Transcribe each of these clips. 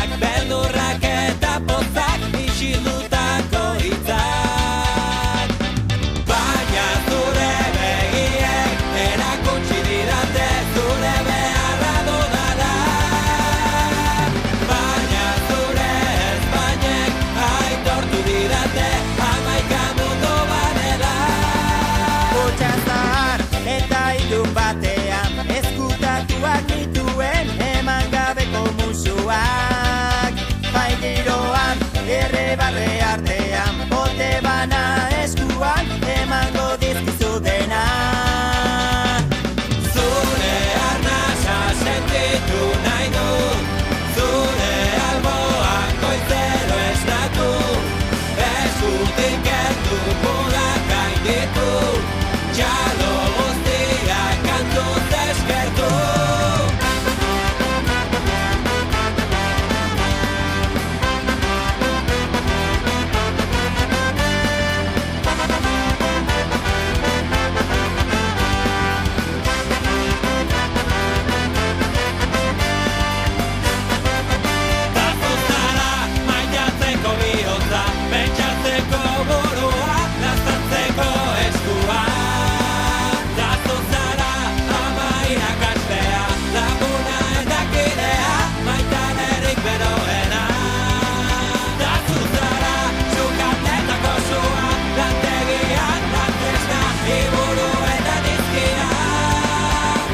hitzak, beldurrak eta pozak, isildutako hitzak. Baina zure begiek erakutsi didate zure beharra dudala. Baina zure ezpainek aitortu didate hamaika mundu badela. Kotxa zahar eta ilun batean ezkutatuak nituen eman gabeko musuak. Bai giroan, errebarre artean, bote bana eskuan emango dizkizu dena. Zure arnasa sentitu nahi dut, zure alboak goizero esnatu, eskutik heldu burak gainditu, txalo guztiak kantuz eskertu. Zazuzara maitatzeko bihotza, pentsatzeko burua, laztatzeko eskua. Zazuzara ama irakaslea, laguna eta kidea, maitanerik beroena. Zazuzara sukaldeetako sua, lantegian lantesna, iburu eta dizkia.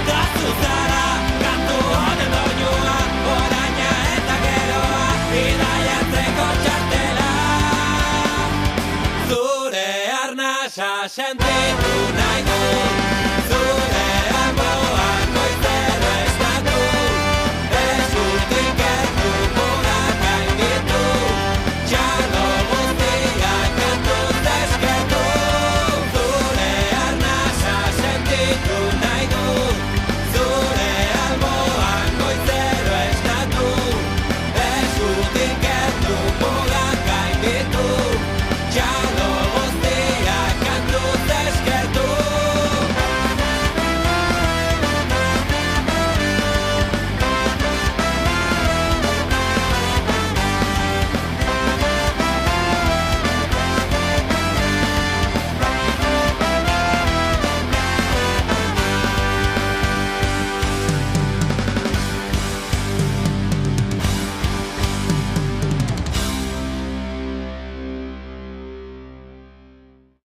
Zazuzara kantu honen doinua, oraina eta geroa, bidaiatzeko txartela. Zure arnasa sentitu